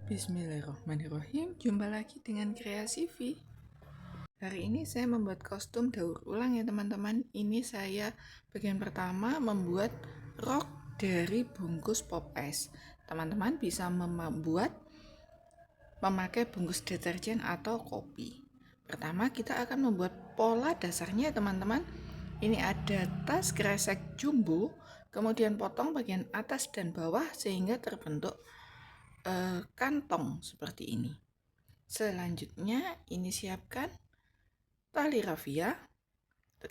Bismillahirrahmanirrahim. Jumpa lagi dengan Kreasi V. Hari ini saya membuat kostum daur ulang ya teman-teman. Ini saya bagian pertama membuat rok dari bungkus pop es. Teman-teman bisa memakai bungkus deterjen atau kopi. Pertama kita akan membuat pola dasarnya teman-teman. Ini ada tas kresek jumbo, kemudian potong bagian atas dan bawah sehingga terbentuk kantong seperti ini. Selanjutnya ini siapkan tali rafia,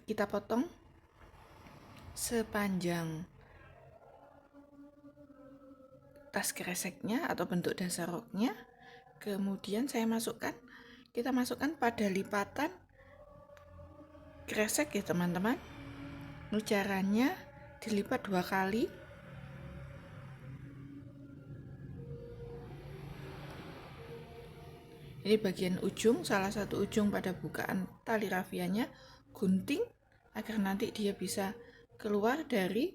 kita potong sepanjang tas kreseknya atau bentuk dasar roknya. Kemudian kita masukkan pada lipatan kresek ya teman-teman. Ini caranya dilipat 2 kali. Ini bagian ujung, salah satu ujung pada bukaan tali rafianya, gunting agar nanti dia bisa keluar dari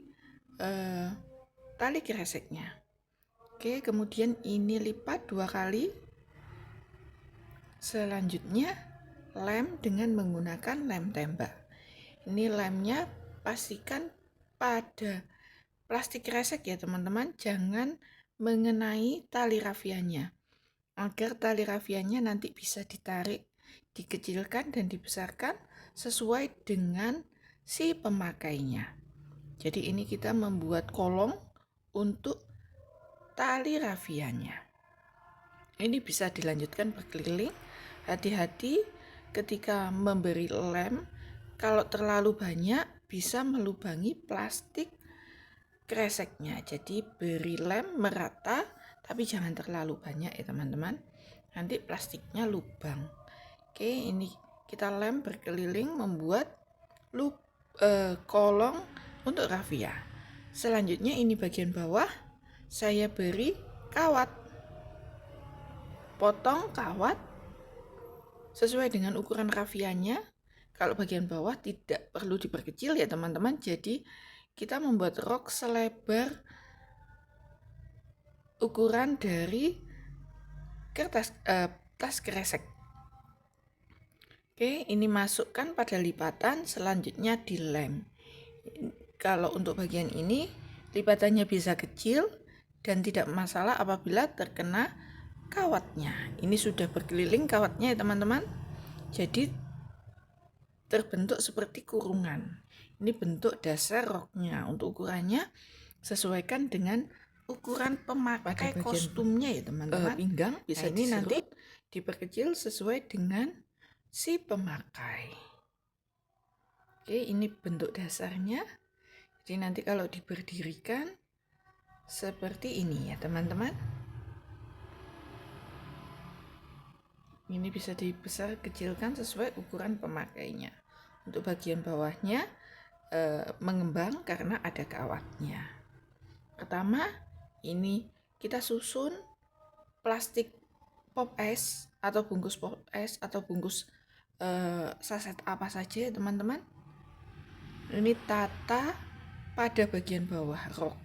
tali kreseknya. Oke, kemudian ini lipat 2 kali. Selanjutnya lem dengan menggunakan lem tembak. Ini lemnya pastikan pada plastik kresek ya teman-teman, jangan mengenai tali rafianya, agar tali rafianya nanti bisa ditarik, dikecilkan dan dibesarkan sesuai dengan si pemakainya. Jadi ini kita membuat kolong untuk tali rafianya. Ini bisa dilanjutkan berkeliling. Hati-hati ketika memberi lem, kalau terlalu banyak bisa melubangi plastik kreseknya. Jadi beri lem merata, tapi jangan terlalu banyak ya teman-teman, nanti plastiknya lubang. Oke, ini kita lem berkeliling membuat kolong untuk rafia. Selanjutnya ini bagian bawah saya beri kawat, potong kawat sesuai dengan ukuran rafianya. Kalau bagian bawah tidak perlu diperkecil ya teman-teman. Jadi kita membuat rok selebar ukuran dari tas kresek. Oke, ini masukkan pada lipatan, selanjutnya dilem. Kalau untuk bagian ini lipatannya bisa kecil dan tidak masalah apabila terkena kawatnya. Ini sudah berkeliling kawatnya ya teman-teman. Jadi terbentuk seperti kurungan. Ini bentuk dasar roknya. Untuk ukurannya sesuaikan dengan ukuran pemakai kostumnya ya teman-teman. Pinggang bisa ini nanti diperkecil sesuai dengan si pemakai. Oke, ini bentuk dasarnya. Jadi nanti kalau diberdirikan seperti ini ya teman-teman. Ini bisa dibesar kecilkan sesuai ukuran pemakainya. Untuk bagian bawahnya mengembang karena ada kawatnya. Pertama, ini kita susun plastik pop es atau bungkus pop es atau bungkus saset apa saja ya teman-teman. Ini tata pada bagian bawah rok.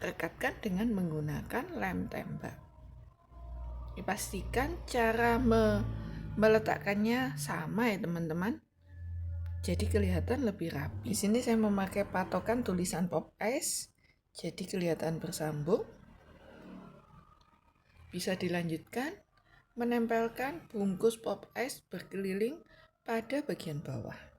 Rekatkan dengan menggunakan lem tembak. Dipastikan cara meletakkannya sama ya teman-teman. Jadi kelihatan lebih rapi. Di sini saya memakai patokan tulisan pop es, jadi kelihatan bersambung. Bisa dilanjutkan menempelkan bungkus pop es berkeliling pada bagian bawah.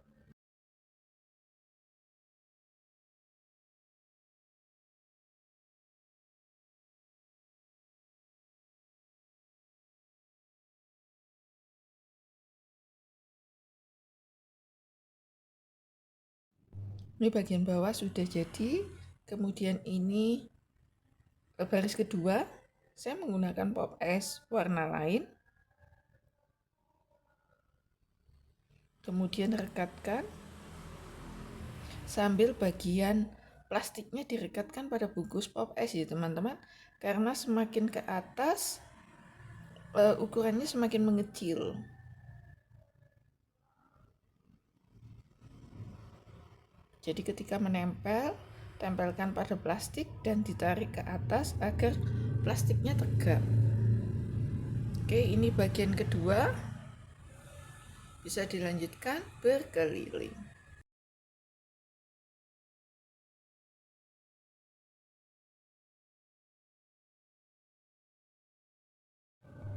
Ini bagian bawah sudah jadi. Kemudian ini baris kedua, saya menggunakan pop es warna lain. Kemudian rekatkan sambil bagian plastiknya direkatkan pada bungkus pop es ya teman-teman. Karena semakin ke atas ukurannya semakin mengecil. Jadi ketika menempel, tempelkan pada plastik dan ditarik ke atas agar plastiknya tegak. Oke, ini bagian kedua. Bisa dilanjutkan berkeliling.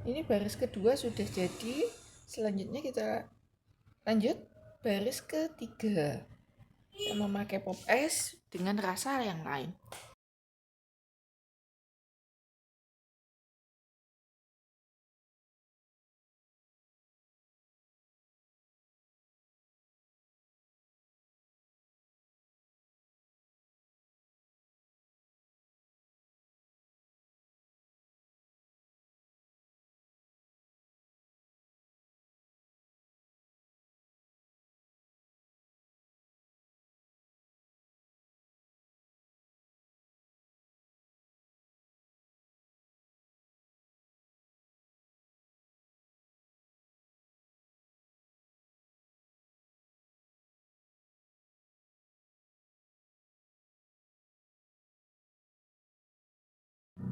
Ini baris kedua sudah jadi. Selanjutnya kita lanjut baris ketiga. Kita memakai pop es dengan rasa yang lain.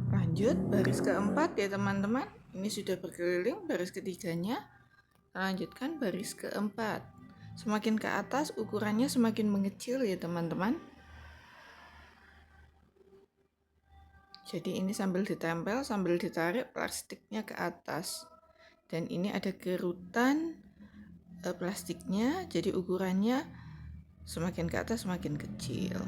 Lanjut baris keempat ya teman-teman. Ini sudah berkeliling baris ketiganya. Lanjutkan baris keempat. Semakin ke atas ukurannya semakin mengecil ya teman-teman. Jadi ini sambil ditempel, sambil ditarik plastiknya ke atas. Dan ini ada gerutan plastiknya, jadi ukurannya semakin ke atas semakin kecil.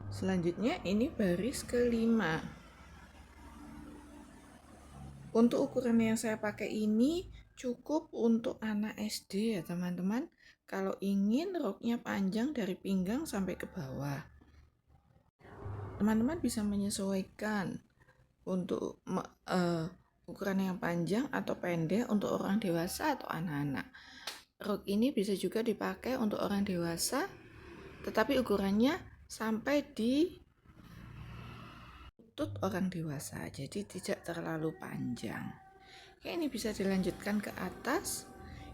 Selanjutnya ini baris kelima. Untuk ukuran yang saya pakai ini cukup untuk anak SD ya teman-teman. Kalau ingin roknya panjang dari pinggang sampai ke bawah, teman-teman bisa menyesuaikan untuk ukuran yang panjang atau pendek untuk orang dewasa atau anak-anak. Rok ini bisa juga dipakai untuk orang dewasa, tetapi ukurannya sampai di lutut orang dewasa, jadi tidak terlalu panjang. Oke, ini bisa dilanjutkan ke atas.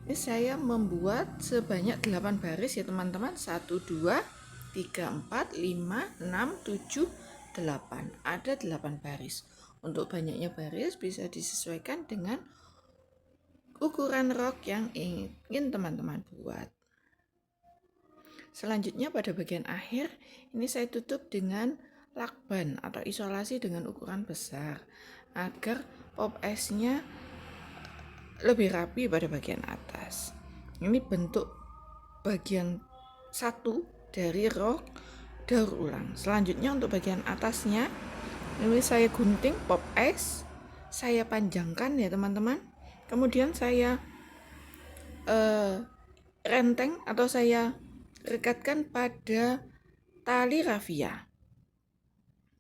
Ini saya membuat sebanyak 8 baris ya teman-teman. 1, 2, 3, 4, 5, 6, 7, 8. Ada 8 baris. Untuk banyaknya baris bisa disesuaikan dengan ukuran rok yang ingin teman-teman buat. Selanjutnya pada bagian akhir ini saya tutup dengan lakban atau isolasi dengan ukuran besar agar pop esnya lebih rapi pada bagian atas. Ini bentuk bagian satu dari rok daur ulang. Selanjutnya untuk bagian atasnya ini saya gunting pop es, saya panjangkan ya teman-teman. Kemudian saya renteng atau saya rekatkan pada tali rafia.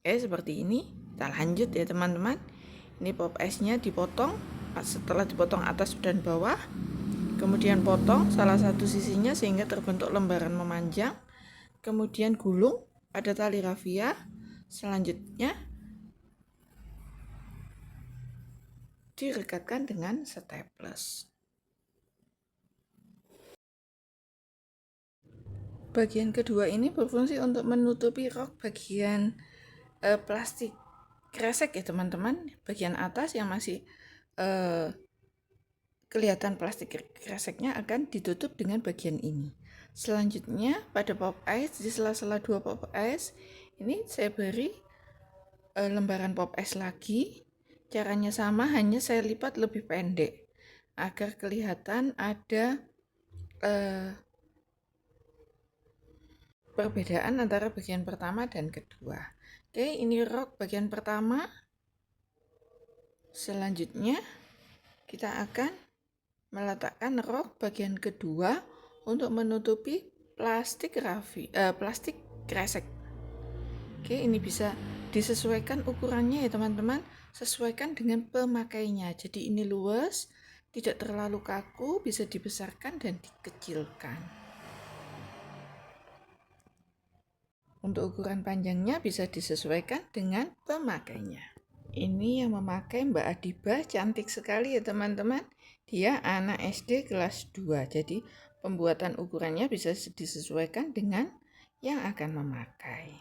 Oke, seperti ini. Kita lanjut ya teman-teman. Ini pop esnya dipotong. Setelah dipotong atas dan bawah, kemudian potong salah satu sisinya sehingga terbentuk lembaran memanjang. Kemudian gulung pada tali rafia. Selanjutnya direkatkan dengan staples. Bagian kedua ini berfungsi untuk menutupi rok bagian plastik kresek ya teman-teman. Bagian atas yang masih kelihatan plastik kreseknya akan ditutup dengan bagian ini. Selanjutnya pada pop ice, di sela-sela dua pop ice ini saya beri lembaran pop es lagi. Caranya sama, hanya saya lipat lebih pendek agar kelihatan ada perbedaan antara bagian pertama dan kedua. Oke, ini rok bagian pertama. Selanjutnya kita akan meletakkan rok bagian kedua untuk menutupi plastik kresek. Oke, ini bisa disesuaikan ukurannya ya teman-teman, sesuaikan dengan pemakainya. Jadi ini luas, tidak terlalu kaku, bisa dibesarkan dan dikecilkan. Untuk ukuran panjangnya bisa disesuaikan dengan pemakainya. Ini yang memakai Mbak Adibah, cantik sekali ya teman-teman. Dia anak SD kelas 2, jadi pembuatan ukurannya bisa disesuaikan dengan yang akan memakai.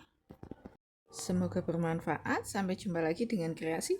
Semoga bermanfaat. Sampai jumpa lagi dengan kreasi